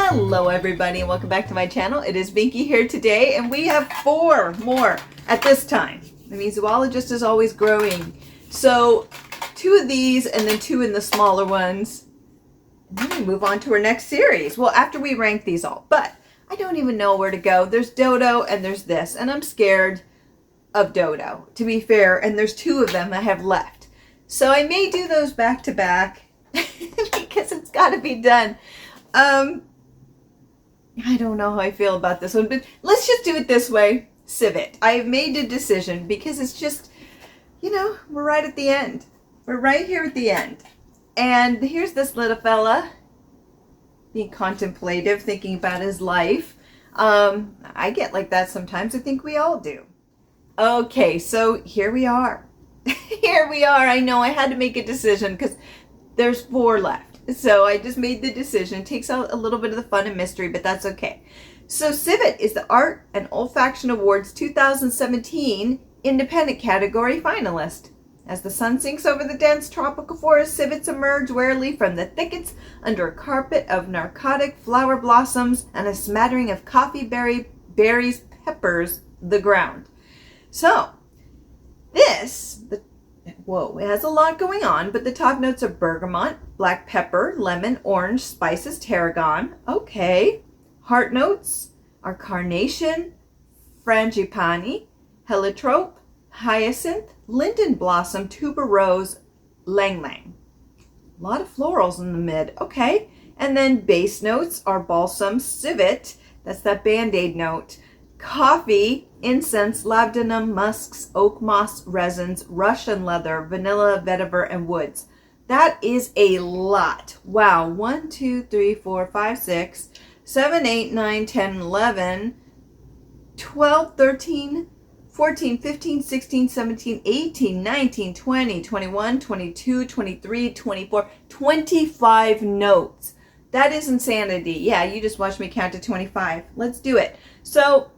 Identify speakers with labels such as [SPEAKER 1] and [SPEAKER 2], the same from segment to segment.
[SPEAKER 1] Hello everybody and welcome back to my channel. It is Binky here today and we have 4 more at this time. That means Zoologist is always growing. So 2 of these and then 2 in the smaller ones. And then we move on to our next series. Well, after we rank these all. But I don't even know where to go. There's Dodo and there's this. And I'm scared of Dodo, to be fair. And there's 2 of them I have left. So I may do those back to back because it's got to be done. I don't know how I feel about this one, but let's just do it this way. Civet. I've made a decision because it's just, you know, we're right at the end. We're right here at the end. And here's this little fella being contemplative, thinking about his life. I get like that sometimes. I think we all do. Okay, so here we are. Here we are. I know I had to make a decision because there's 4 left. So I just made the decision. It takes out a little bit of the fun and mystery, but that's okay. So Civet is the Art and Olfaction Awards 2017 Independent Category finalist. As the sun sinks over the dense tropical forest, civets emerge warily from the thickets under a carpet of narcotic flower blossoms and a smattering of coffee berries peppers the ground. So this, whoa, it has a lot going on, but the top notes are bergamot, black pepper, lemon, orange, spices, tarragon. Okay. Heart notes are carnation, frangipani, heliotrope, hyacinth, linden blossom, tuberose, lang lang. A lot of florals in the mid. Okay. And then base notes are balsam, civet, that's that band-aid note, coffee, incense, labdanum, musks, oak moss, resins, Russian leather, vanilla, vetiver, and woods. That is a lot. Wow. 1, 2, 3, 4, 5, 6, 7, 8, 9, 10, 11, 12, 13, 14, 15, 16, 17, 18, 19, 20, 21, 22, 23, 24, 25 notes. That is insanity. Yeah, you just watched me count to 25. Let's do it. So,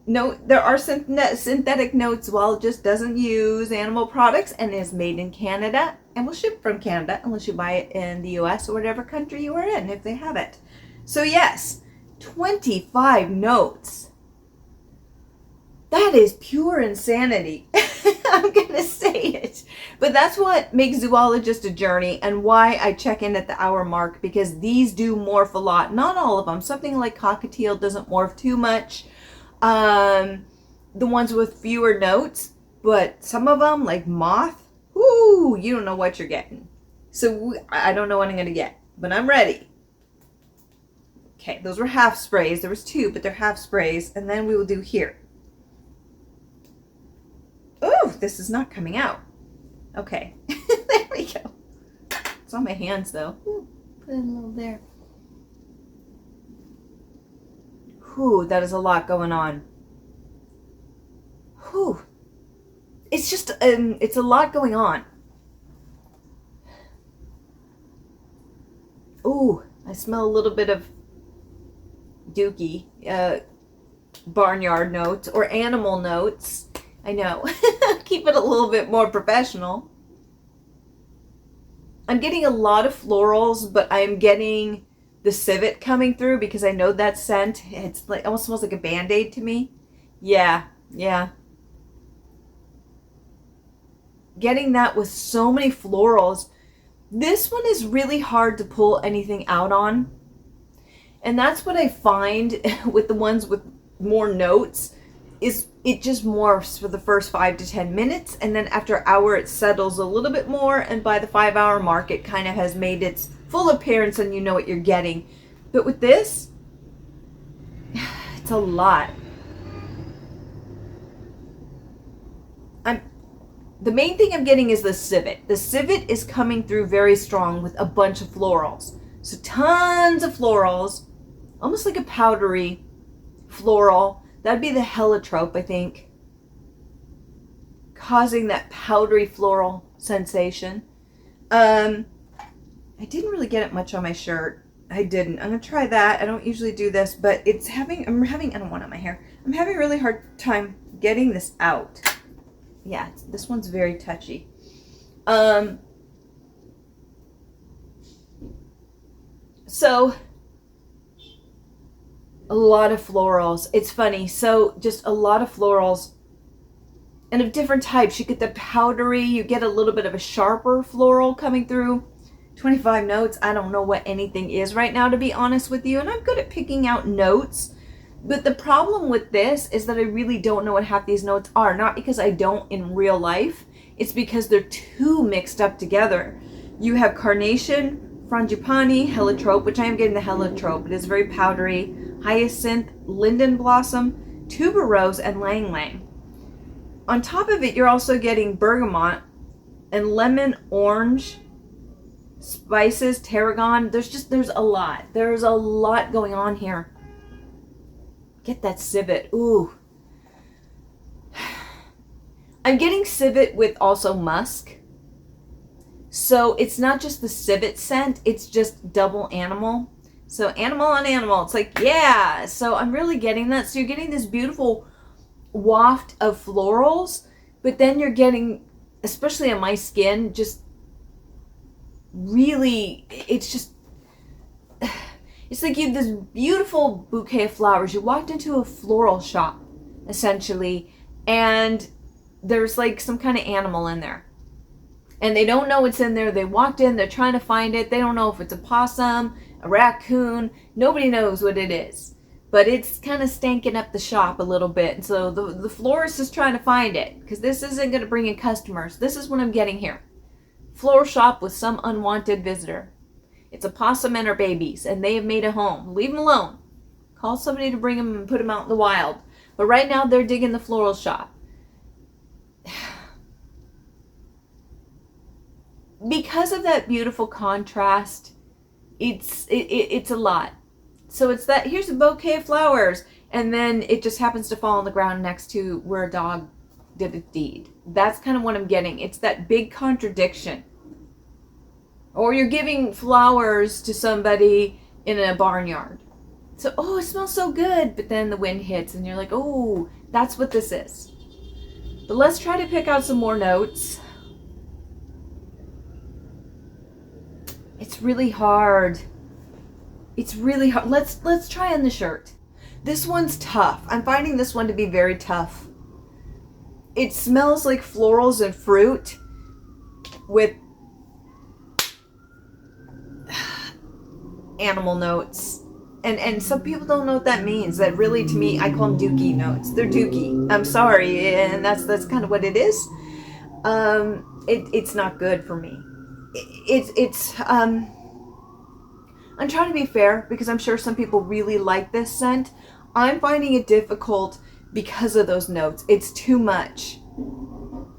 [SPEAKER 1] no, there are synthetic notes. Zoologist doesn't use animal products and is made in Canada and will ship from Canada unless you buy it in the US or whatever country you are in if they have it. So yes, 25 notes. That is pure insanity. I'm going to say it. But that's what makes Zoologist a journey and why I check in at the hour mark, because these do morph a lot. Not all of them. Something like cockatiel doesn't morph too much. The ones with fewer notes, but some of them like moth, whoo, you don't know what you're getting. So I don't know what I'm going to get, but I'm ready. Okay, those were half sprays. There was 2, but they're half sprays. And then we will do here. Oh, this is not coming out. Okay, there we go. It's on my hands though. Ooh, put it a little there. Whew, that is a lot going on. Whew. It's just, it's a lot going on. Ooh, I smell a little bit of dookie, barnyard notes or animal notes. I know. Keep it a little bit more professional. I'm getting a lot of florals, but I'm getting the civet coming through because I know that scent. It's like almost smells like a band-aid to me. Yeah. Getting that with so many florals. This one is really hard to pull anything out on. And that's what I find with the ones with more notes, is it just morphs for the first 5 to 10 minutes. And then after an hour, it settles a little bit more. And by the 5-hour mark, it kind of has made its full appearance and you know what you're getting. But with this, it's a lot. The main thing I'm getting is the civet. The civet is coming through very strong with a bunch of florals. So tons of florals, almost like a powdery floral. That'd be the heliotrope, I think, causing that powdery floral sensation. I didn't really get it much on my shirt. I didn't. I'm gonna try that. I don't usually do this, but I don't want it on my hair. I'm having a really hard time getting this out. Yeah, this one's very touchy. So A lot of florals. It's funny. So just a lot of florals and of different types. You get the powdery, you get a little bit of a sharper floral coming through. 25 notes. I don't know what anything is right now, to be honest with you. And I'm good at picking out notes. But the problem with this is that I really don't know what half these notes are. Not because I don't in real life. It's because they're too mixed up together. You have carnation, frangipani, heliotrope, which I am getting the heliotrope. It is very powdery. Hyacinth, linden blossom, tuberose, and lang lang. On top of it, you're also getting bergamot and lemon orange, spices, tarragon. There's a lot. There's a lot going on here. Get that civet. Ooh. I'm getting civet with also musk. So it's not just the civet scent, it's just double animal. So animal on animal. It's like, yeah. So I'm really getting that. So you're getting this beautiful waft of florals, but then you're getting, especially on my skin, just really, it's like you have this beautiful bouquet of flowers. You walked into a floral shop, essentially, and there's like some kind of animal in there. And they don't know what's in there. They walked in, they're trying to find it. They don't know if it's a possum, a raccoon. Nobody knows what it is. But it's kind of stanking up the shop a little bit. And so the florist is trying to find it, because this isn't going to bring in customers. This is what I'm getting here. Floral shop with some unwanted visitor. It's a possum and her babies, and they have made a home. Leave them alone. Call somebody to bring them and put them out in the wild. But right now they're digging the floral shop. Because of that beautiful contrast, it's a lot. So it's that, here's a bouquet of flowers, and then it just happens to fall on the ground next to where a dog did a deed. That's kind of what I'm getting. It's that big contradiction. Or you're giving flowers to somebody in a barnyard. So, oh, it smells so good, but then the wind hits and you're like, oh, that's what this is. But let's try to pick out some more notes. It's really hard. It's really hard. Let's try on the shirt. This one's tough. I'm finding this one to be very tough. It smells like florals and fruit with animal notes. And some people don't know what that means. That really, to me, I call them dookie notes. They're dookie. I'm sorry, and that's kind of what it is. It's not good for me. I'm trying to be fair, because I'm sure some people really like this scent. I'm finding it difficult because of those notes. It's too much.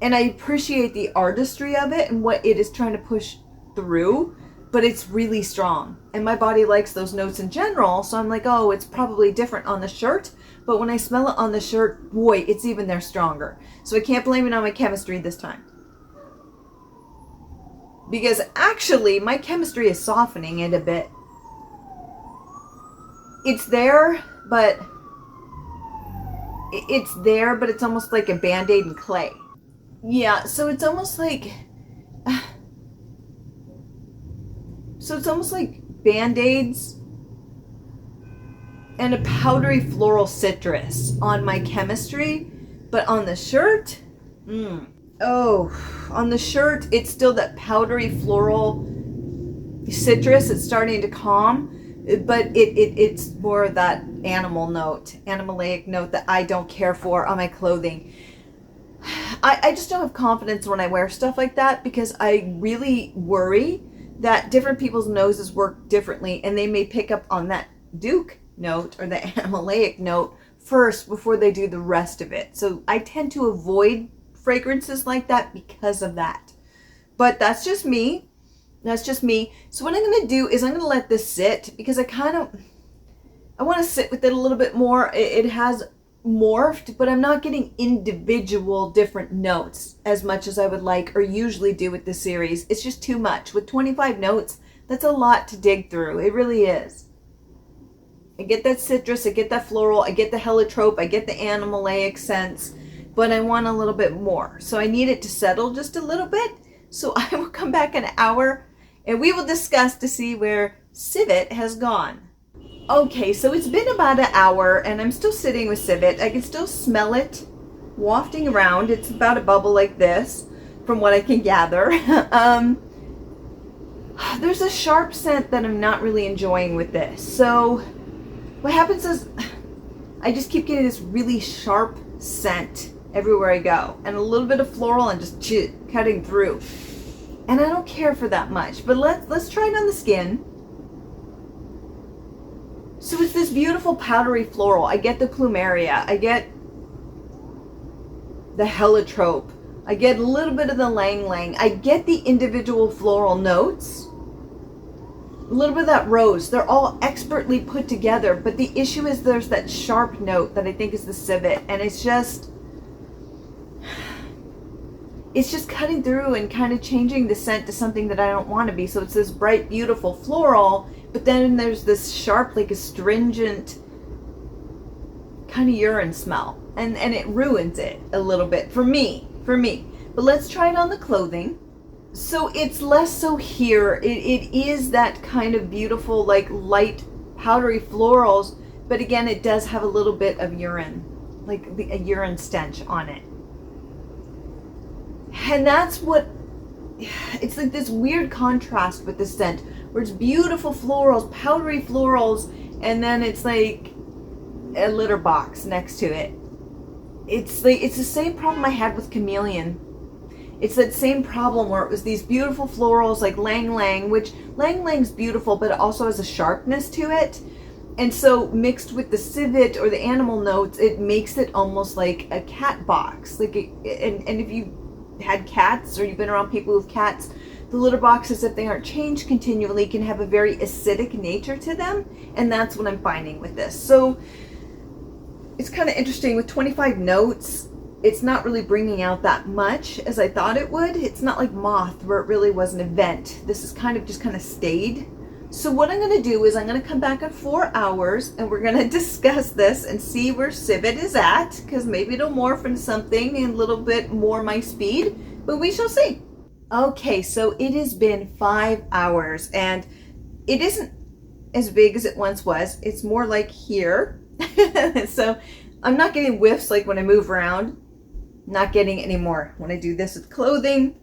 [SPEAKER 1] And I appreciate the artistry of it and what it is trying to push through, but it's really strong. And my body likes those notes in general, so I'm like, oh, it's probably different on the shirt. But when I smell it on the shirt, boy, it's even there stronger. So I can't blame it on my chemistry this time. Because actually, my chemistry is softening it a bit. It's there, but it's almost like a Band-Aid and clay. Yeah, so it's almost like Band-Aids and a powdery floral citrus on my chemistry, but on the shirt, on the shirt, it's still that powdery floral citrus. It's starting to calm. But it's more of that animalic note that I don't care for on my clothing. I just don't have confidence when I wear stuff like that, because I really worry that different people's noses work differently, and they may pick up on that Duke note or the animalic note first before they do the rest of it. So I tend to avoid fragrances like that because of that. But that's just me. That's just me. So what I'm going to do is I'm going to let this sit, because I want to sit with it a little bit more. It has morphed, but I'm not getting individual different notes as much as I would like or usually do with this series. It's just too much. With 25 notes, that's a lot to dig through. It really is. I get that citrus, I get that floral, I get the heliotrope, I get the animalic scents, but I want a little bit more. So I need it to settle just a little bit. So I will come back in an hour and we will discuss to see where Civet has gone. Okay, so it's been about an hour and I'm still sitting with Civet. I can still smell it wafting around. It's about a bubble like this from what I can gather. There's a sharp scent that I'm not really enjoying with this. So what happens is I just keep getting this really sharp scent everywhere I go, and a little bit of floral and just cutting through. And I don't care for that much, but let's try it on the skin. So it's this beautiful powdery floral. I get the plumeria, I get the heliotrope, I get a little bit of the lang lang, I get the individual floral notes, a little bit of that rose. They're all expertly put together, but the issue is there's that sharp note that I think is the civet, and it's just cutting through and kind of changing the scent to something that I don't want to be. So it's this bright, beautiful floral, but then there's this sharp, like astringent kind of urine smell, and it ruins it a little bit for me. But let's try it on the clothing. So it's less so here. It is that kind of beautiful, like light, powdery florals, but again, it does have a little bit of urine, like a urine stench on it. And that's what, it's like this weird contrast with the scent, where it's beautiful florals, powdery florals, and then it's like a litter box next to it. It's like, it's the same problem I had with Chameleon. It's that same problem where it was these beautiful florals like Lang Lang, which Lang Lang's beautiful, but it also has a sharpness to it. And so mixed with the civet or the animal notes, it makes it almost like a cat box. Like, and if you had cats or you've been around people with cats, the litter boxes, if they aren't changed continually, can have a very acidic nature to them. And that's what I'm finding with this. So it's kind of interesting with 25 notes. It's not really bringing out that much as I thought it would. It's not like Moth, where it really was an event. This is kind of stayed. So what I'm going to do is I'm going to come back in 4 hours and we're going to discuss this and see where Civet is at, because maybe it'll morph into something a little bit more my speed, but we shall see. Okay, so it has been 5 hours and it isn't as big as it once was. It's more like here. So I'm not getting whiffs like when I move around. Not getting any more when I do this with clothing.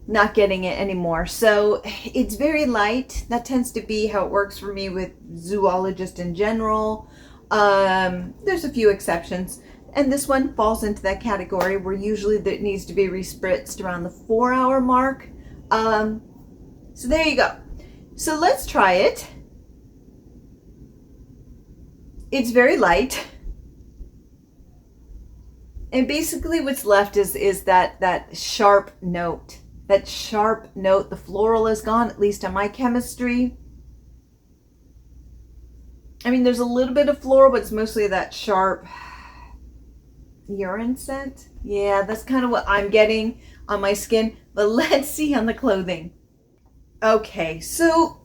[SPEAKER 1] Not getting it anymore. So it's very light. That tends to be how it works for me with Zoologist in general. There's a few exceptions, and this one falls into that category where usually it needs to be respritzed around the 4 hour mark. So there you go. So let's try it. It's very light. And basically what's left is that sharp note. That sharp note. The floral is gone, at least on my chemistry. I mean, there's a little bit of floral, but it's mostly that sharp urine scent. Yeah, that's kind of what I'm getting on my skin. But let's see on the clothing. Okay, so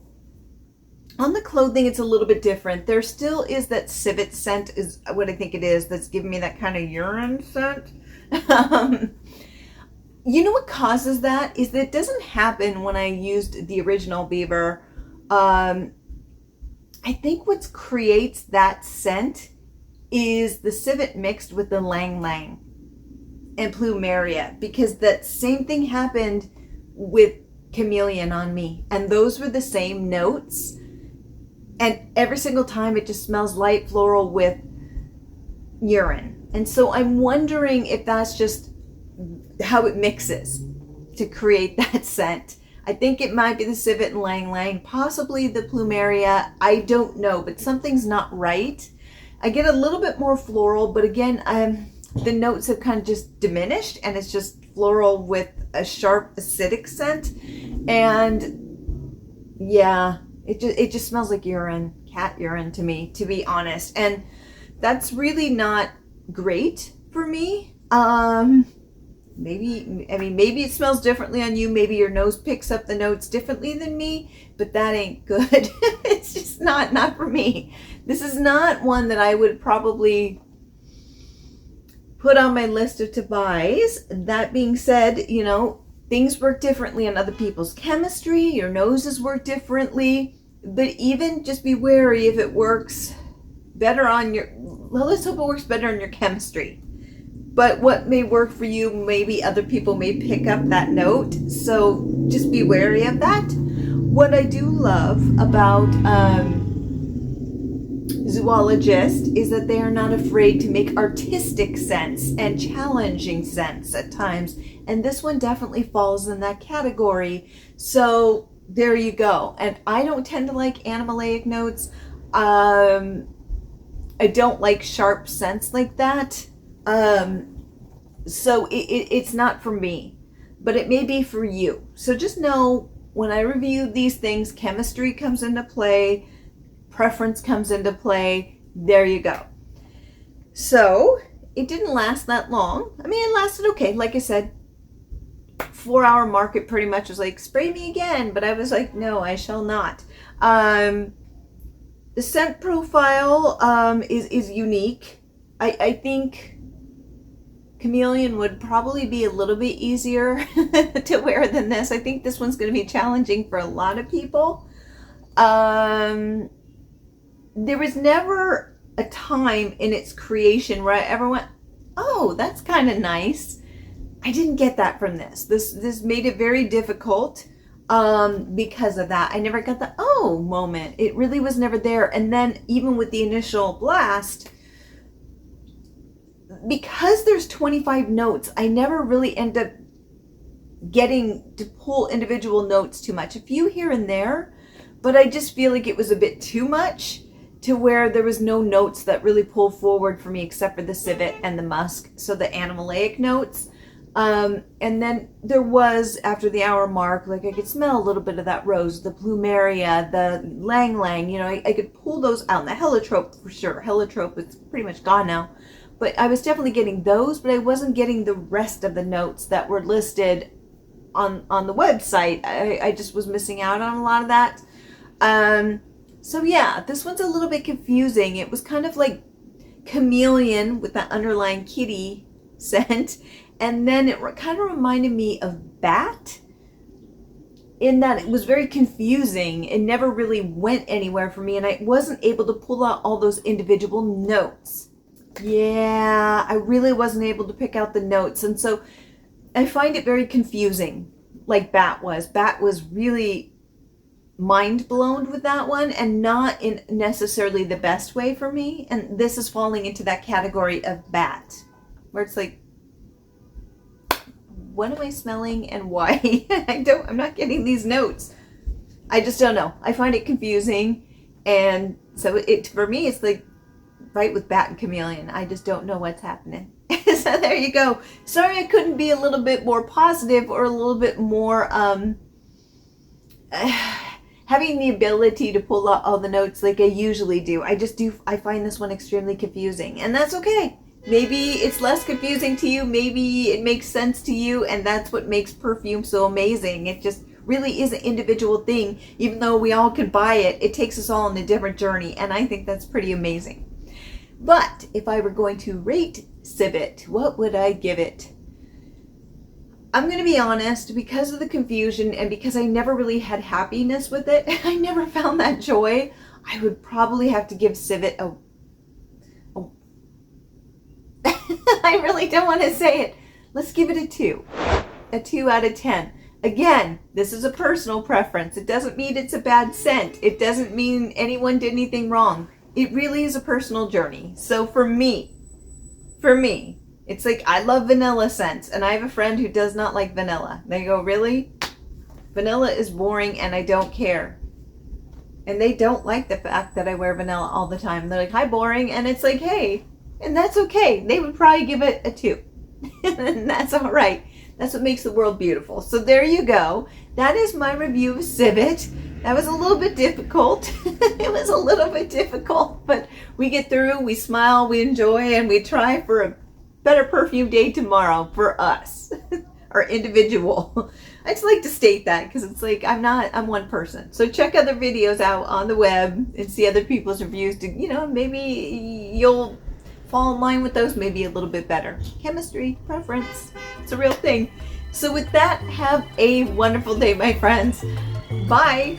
[SPEAKER 1] on the clothing, it's a little bit different. There still is that civet scent is what I think it is that's giving me that kind of urine scent. You know what causes that is that it doesn't happen when I used the original Beaver. I think what creates that scent is the civet mixed with the Lang Lang and Plumeria, because that same thing happened with Chameleon on me, and those were the same notes. And every single time it just smells light floral with urine. And so I'm wondering if that's just how it mixes to create that scent. I think it might be the civet and Lang Lang, possibly the Plumeria. I don't know, but something's not right. I get a little bit more floral, but again, the notes have kind of just diminished, and it's just floral with a sharp acidic scent. And yeah, it just smells like urine, cat urine to me, to be honest. And that's really not great for me. Maybe it smells differently on you. Maybe your nose picks up the notes differently than me, but that ain't good. It's just not for me. This is not one that I would probably put on my list of to buys. That being said, things work differently on other people's chemistry. Your noses work differently. But even just be wary if it works better on your, well, let's hope it works better on your chemistry. But what may work for you, maybe other people may pick up that note. So just be wary of that. What I do love about Zoologist is that they are not afraid to make artistic sense and challenging sense at times. And this one definitely falls in that category. So there you go. And I don't tend to like animalic notes. I don't like sharp scents like that. So it's not for me, but it may be for you. So just know when I review these things, chemistry comes into play, preference comes into play. There you go. So it didn't last that long. I mean, it lasted okay. Like I said, 4-hour mark, it pretty much was like, spray me again. But I was like, no, I shall not. The scent profile is unique. I think Chameleon would probably be a little bit easier to wear than this. I think this one's going to be challenging for a lot of people. There was never a time in its creation where I ever went, oh, that's kind of nice. I didn't get that from this. This made it very difficult because of that. I never got the oh moment. It really was never there. And then even with the initial blast, because there's 25 notes, I never really end up getting to pull individual notes too much. A few here and there, but I just feel like it was a bit too much to where there was no notes that really pull forward for me except for the civet and the musk, so the animalic notes. And then there was, after the hour mark, like I could smell a little bit of that rose, the plumeria, the lang lang, you know, I could pull those out. And the heliotrope for sure. Heliotrope is pretty much gone now. But I was definitely getting those, but I wasn't getting the rest of the notes that were listed on the website. I just was missing out on a lot of that. So yeah, this one's a little bit confusing. It was kind of like chameleon with that underlying kitty scent. And then it kind of reminded me of bat in that it was very confusing. It never really went anywhere for me. And I wasn't able to pull out all those individual notes. Yeah, I really wasn't able to pick out the notes. And so I find it very confusing, like bat was. Bat was really mind blown with that one, and not in necessarily the best way for me. And this is falling into that category of bat, where it's like, what am I smelling and why? I'm not getting these notes. I just don't know. I find it confusing. And so for me, it's like right with bat and chameleon. I just don't know what's happening. So there you go. Sorry I couldn't be a little bit more positive or a little bit more having the ability to pull out all the notes like I usually do. I find this one extremely confusing, and that's okay. Maybe it's less confusing to you. Maybe it makes sense to you, and that's what makes Perfume so amazing. It just really is an individual thing. Even though we all can buy it, it takes us all on a different journey, and I think that's pretty amazing. But if I were going to rate Civet, what would I give it? I'm going to be honest, because of the confusion and because I never really had happiness with it, I never found that joy, I would probably have to give Civet a I really don't want to say it. Let's give it a 2. A 2 out of 10. Again, this is a personal preference. It doesn't mean it's a bad scent. It doesn't mean anyone did anything wrong. It really is a personal journey. So for me, it's like I love vanilla scents, and I have a friend who does not like vanilla. They go, really? Vanilla is boring and I don't care. And they don't like the fact that I wear vanilla all the time. They're like, hi, boring. And it's like, hey, and that's okay. They would probably give it a 2. And that's all right. That's what makes the world beautiful. So there you go. That is my review of Civet. That was a little bit difficult. It was a little bit difficult, but we get through, we smile, we enjoy, and we try for a better perfume day tomorrow for us, our individual. I just like to state that because it's like I'm one person. So check other videos out on the web and see other people's reviews to, maybe you'll fall in line with those maybe a little bit better. Chemistry, preference, it's a real thing. So with that, have a wonderful day, my friends. Bye.